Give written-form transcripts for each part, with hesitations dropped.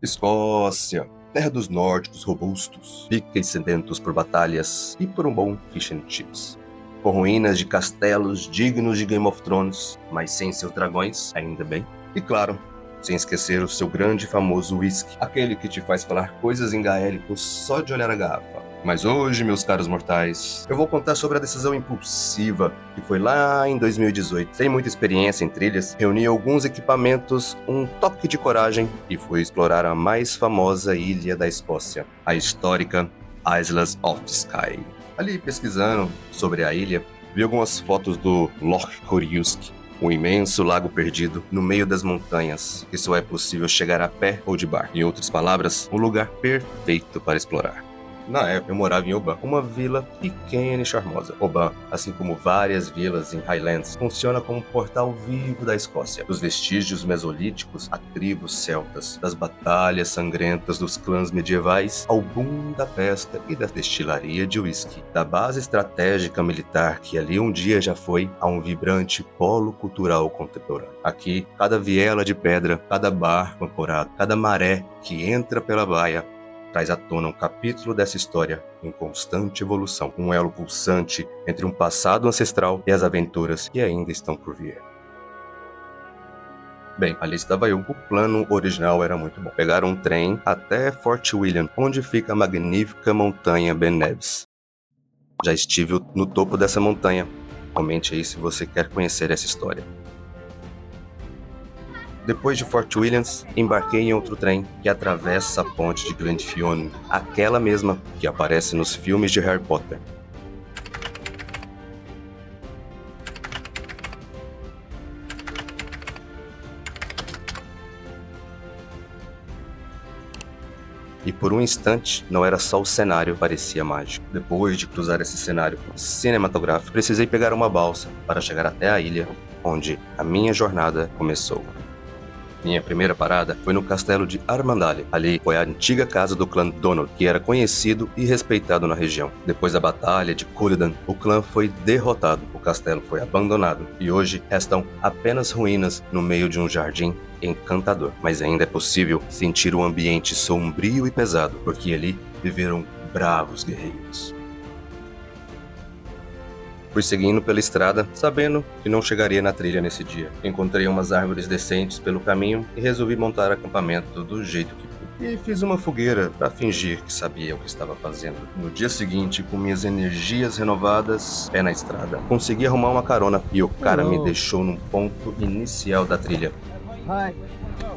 Escócia, terra dos nórdicos robustos, pica e sedentos por batalhas e por um bom fish and chips. Com ruínas de castelos dignos de Game of Thrones, mas sem seus dragões, ainda bem. E claro, sem esquecer o seu grande e famoso whisky, aquele que te faz falar coisas em gaélico só de olhar a garrafa. Mas hoje, meus caros mortais, eu vou contar sobre a decisão impulsiva que foi lá em 2018. Sem muita experiência em trilhas, reuni alguns equipamentos, um toque de coragem e fui explorar a mais famosa ilha da Escócia, a histórica Islas of Skye. Ali, pesquisando sobre a ilha, vi algumas fotos do Loch Corruisk, um imenso lago perdido no meio das montanhas, que só é possível chegar a pé ou de barco. Em outras palavras, um lugar perfeito para explorar. Na época, eu morava em Oban, uma vila pequena e charmosa. Oban, assim como várias vilas em Highlands, funciona como um portal vivo da Escócia, dos vestígios mesolíticos a tribos celtas, das batalhas sangrentas dos clãs medievais ao boom da pesca e da destilaria de whisky, da base estratégica militar que ali um dia já foi a um vibrante polo cultural contemporâneo. Aqui, cada viela de pedra, cada barco ancorado, cada maré que entra pela baia traz à tona um capítulo dessa história em constante evolução, um elo pulsante entre um passado ancestral e as aventuras que ainda estão por vir. Bem, ali estava eu. O plano original era muito bom. Pegar um trem até Fort William, onde fica a magnífica montanha Ben Nevis. Já estive no topo dessa montanha. Comente aí se você quer conhecer essa história. Depois de Fort Williams, embarquei em outro trem que atravessa a ponte de Glenfionn, aquela mesma que aparece nos filmes de Harry Potter. E por um instante, não era só o cenário, parecia mágico. Depois de cruzar esse cenário cinematográfico, precisei pegar uma balsa para chegar até a ilha, onde a minha jornada começou. Minha primeira parada foi no castelo de Armandale. Ali foi a antiga casa do clã Donald, que era conhecido e respeitado na região. Depois da batalha de Culloden, o clã foi derrotado, o castelo foi abandonado e hoje restam apenas ruínas no meio de um jardim encantador. Mas ainda é possível sentir o ambiente sombrio e pesado, porque ali viveram bravos guerreiros. Fui seguindo pela estrada, sabendo que não chegaria na trilha nesse dia. Encontrei umas árvores decentes pelo caminho e resolvi montar acampamento do jeito que pude. E fiz uma fogueira para fingir que sabia o que estava fazendo. No dia seguinte, com minhas energias renovadas, pé na estrada, consegui arrumar uma carona e o cara me deixou num ponto inicial da trilha. Hi,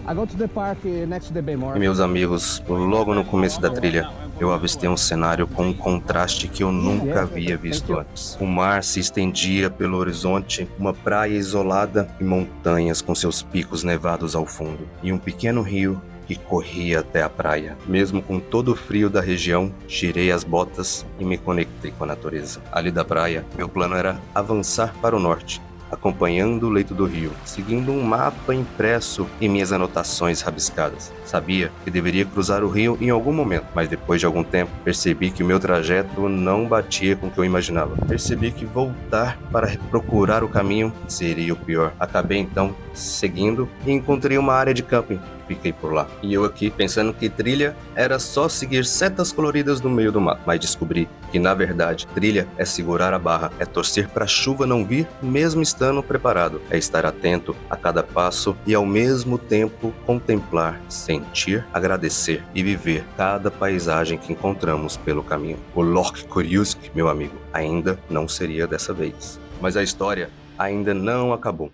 I go to the park next to the Baymore. E meus amigos, logo no começo da trilha, eu avistei um cenário com um contraste que eu nunca havia visto antes. O mar se estendia pelo horizonte, uma praia isolada e montanhas com seus picos nevados ao fundo, e um pequeno rio que corria até a praia. Mesmo com todo o frio da região, tirei as botas e me conectei com a natureza. Ali da praia, meu plano era avançar para o norte, acompanhando o leito do rio, seguindo um mapa impresso em minhas anotações rabiscadas. Sabia que deveria cruzar o rio em algum momento, mas depois de algum tempo, percebi que o meu trajeto não batia com o que eu imaginava. Percebi que voltar para procurar o caminho seria o pior. Acabei então seguindo e encontrei uma área de camping. Fiquei por lá. E eu aqui pensando que trilha era só seguir setas coloridas no meio do mato. Mas descobri que na verdade trilha é segurar a barra, é torcer para a chuva não vir mesmo estando preparado, é estar atento a cada passo e ao mesmo tempo contemplar, sentir, agradecer e viver cada paisagem que encontramos pelo caminho. O Loch Corruisk, meu amigo, ainda não seria dessa vez. Mas a história ainda não acabou.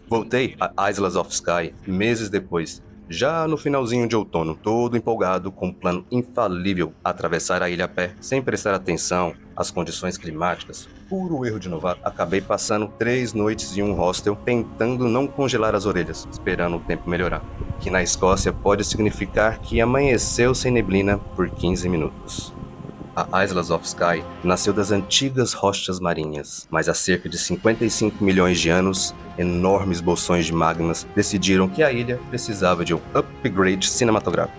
Voltei a Islas of Skye meses depois, já no finalzinho de outono, todo empolgado com um plano infalível: atravessar a ilha a pé, sem prestar atenção às condições climáticas. Puro erro de novato. Acabei passando 3 noites em um hostel, tentando não congelar as orelhas, esperando o tempo melhorar. Que na Escócia pode significar que amanheceu sem neblina por 15 minutos. A Islas of Skye nasceu das antigas rochas marinhas, mas há cerca de 55 milhões de anos, enormes bolsões de magmas decidiram que a ilha precisava de um upgrade cinematográfico.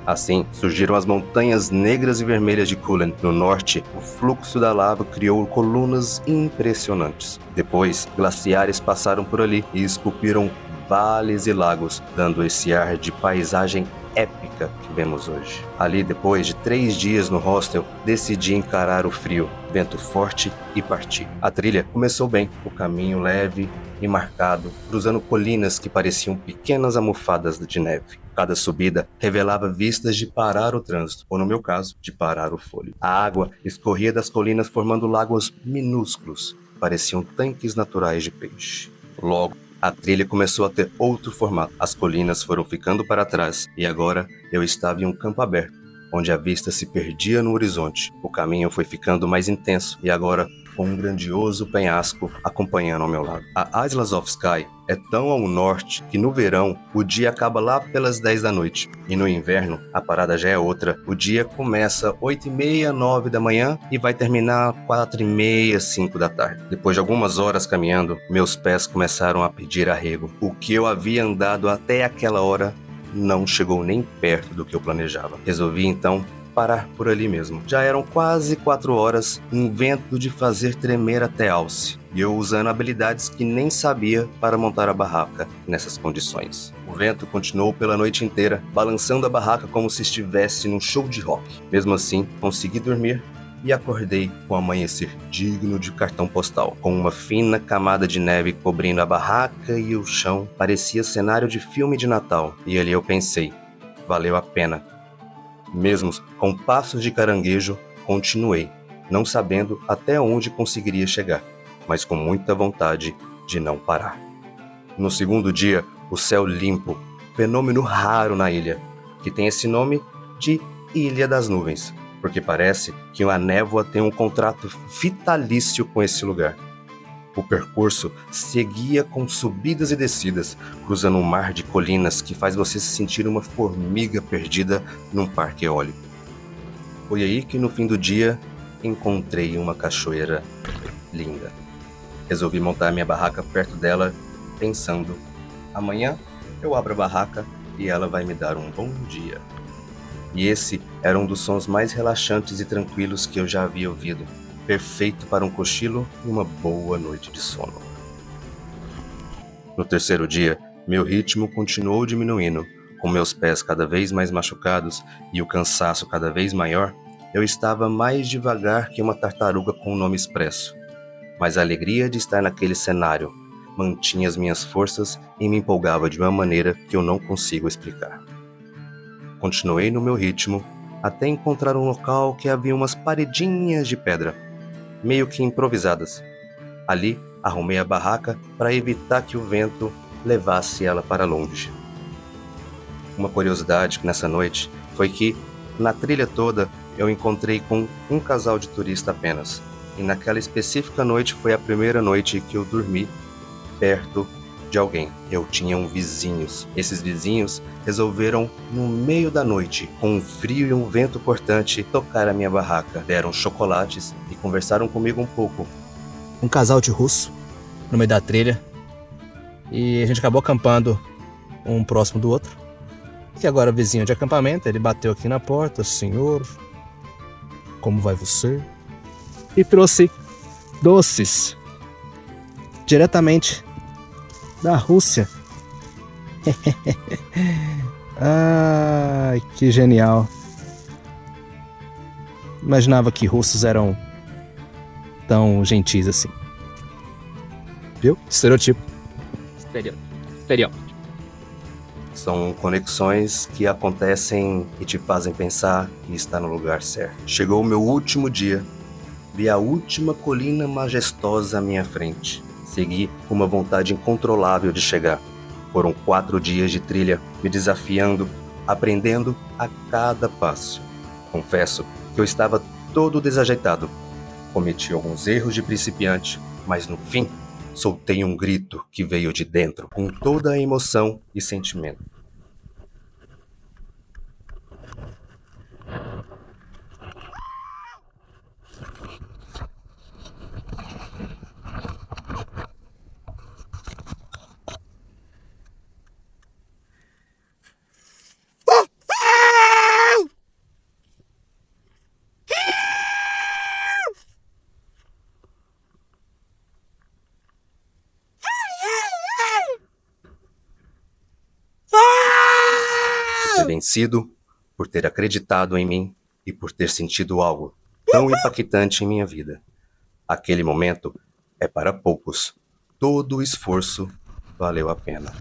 Assim, surgiram as montanhas negras e vermelhas de Cullen. No norte, o fluxo da lava criou colunas impressionantes. Depois, glaciares passaram por ali e esculpiram vales e lagos, dando esse ar de paisagem épica que vemos hoje. Ali, depois de 3 dias no hostel, decidi encarar o frio, vento forte e partir. A trilha começou bem, o caminho leve e marcado, cruzando colinas que pareciam pequenas almofadas de neve. Cada subida revelava vistas de parar o trânsito, ou no meu caso, de parar o fôlego. A água escorria das colinas formando lagos minúsculos, pareciam tanques naturais de peixe. Logo, a trilha começou a ter outro formato. As colinas foram ficando para trás e agora eu estava em um campo aberto, onde a vista se perdia no horizonte. O caminho foi ficando mais intenso e agora com um grandioso penhasco acompanhando ao meu lado. A Islas of Skye é tão ao norte que no verão o dia acaba lá pelas 10 da noite e no inverno a parada já é outra. O dia começa 8h30, 9 da manhã e vai terminar 4h30, 5 da tarde. Depois de algumas horas caminhando, meus pés começaram a pedir arrego. O que eu havia andado até aquela hora não chegou nem perto do que eu planejava. Resolvi então parar por ali mesmo. Já eram quase 4 horas, um vento de fazer tremer até alce, e eu usando habilidades que nem sabia para montar a barraca nessas condições. O vento continuou pela noite inteira, balançando a barraca como se estivesse num show de rock. Mesmo assim, consegui dormir e acordei com um amanhecer digno de cartão postal, com uma fina camada de neve cobrindo a barraca e o chão. Parecia cenário de filme de Natal, e ali eu pensei, valeu a pena. Mesmo com passos de caranguejo, continuei, não sabendo até onde conseguiria chegar, mas com muita vontade de não parar. No segundo dia, o céu limpo, fenômeno raro na ilha, que tem esse nome de Ilha das Nuvens, porque parece que a névoa tem um contrato vitalício com esse lugar. O percurso seguia com subidas e descidas, cruzando um mar de colinas que faz você se sentir uma formiga perdida num parque eólico. Foi aí que no fim do dia encontrei uma cachoeira linda. Resolvi montar minha barraca perto dela, pensando, amanhã eu abro a barraca e ela vai me dar um bom dia. E esse era um dos sons mais relaxantes e tranquilos que eu já havia ouvido. Perfeito para um cochilo e uma boa noite de sono. No terceiro dia, meu ritmo continuou diminuindo. Com meus pés cada vez mais machucados e o cansaço cada vez maior, eu estava mais devagar que uma tartaruga com o nome expresso. Mas a alegria de estar naquele cenário mantinha as minhas forças e me empolgava de uma maneira que eu não consigo explicar. Continuei no meu ritmo até encontrar um local que havia umas paredinhas de pedra, meio que improvisadas. Ali, arrumei a barraca para evitar que o vento levasse ela para longe. Uma curiosidade nessa noite foi que, na trilha toda, eu encontrei com um casal de turista apenas. E naquela específica noite foi a primeira noite que eu dormi perto de alguém. Eu tinha vizinhos. Esses vizinhos resolveram, no meio da noite, com um frio e um vento cortante, tocar a minha barraca. Deram chocolates e conversaram comigo um pouco. Um casal de russo no meio da trilha. E a gente acabou acampando um próximo do outro. E agora vizinho de acampamento, ele bateu aqui na porta. Senhor, como vai você? E trouxe doces diretamente da Rússia. Ai, que genial. Imaginava que russos eram tão gentis assim. Viu? Estereotipo. Estereótipo. São conexões que acontecem e te fazem pensar que está no lugar certo. Chegou o meu último dia. Vi a última colina majestosa à minha frente. Segui com uma vontade incontrolável de chegar. Foram 4 dias de trilha, me desafiando, aprendendo a cada passo. Confesso que eu estava todo desajeitado. Cometi alguns erros de principiante, mas no fim, soltei um grito que veio de dentro, com toda a emoção e sentimento. ter vencido, por ter acreditado em mim e por ter sentido algo tão impactante em minha vida. Aquele momento é para poucos. Todo o esforço valeu a pena.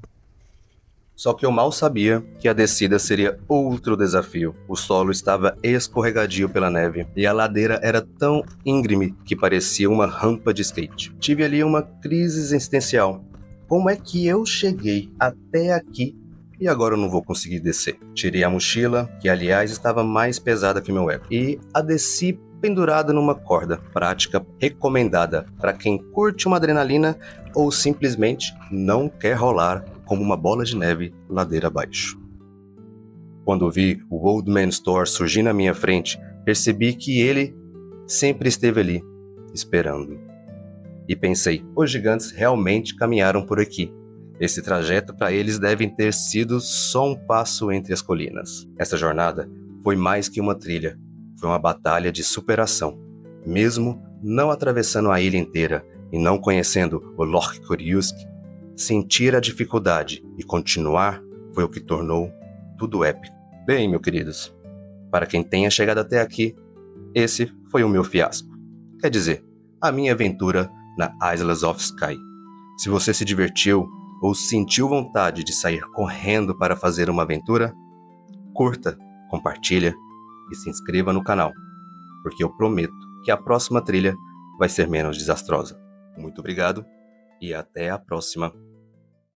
Só que eu mal sabia que a descida seria outro desafio. O solo estava escorregadio pela neve e a ladeira era tão íngreme que parecia uma rampa de skate. Tive ali uma crise existencial. Como é que eu cheguei até aqui e agora eu não vou conseguir descer? Tirei a mochila, que aliás estava mais pesada que meu ego, e a desci pendurada numa corda, prática recomendada para quem curte uma adrenalina ou simplesmente não quer rolar como uma bola de neve ladeira abaixo. Quando vi o Old Man Store surgir na minha frente, percebi que ele sempre esteve ali, esperando. E pensei, os gigantes realmente caminharam por aqui. Esse trajeto para eles deve ter sido só um passo entre as colinas. Essa jornada foi mais que uma trilha, foi uma batalha de superação. Mesmo não atravessando a ilha inteira e não conhecendo o Loch Coruisk, sentir a dificuldade e continuar foi o que tornou tudo épico. Bem, meus queridos, para quem tenha chegado até aqui, esse foi o meu fiasco. Quer dizer, a minha aventura na Isles of Skye. Se você se divertiu ou sentiu vontade de sair correndo para fazer uma aventura, curta, compartilha e se inscreva no canal, porque eu prometo que a próxima trilha vai ser menos desastrosa. Muito obrigado e até a próxima.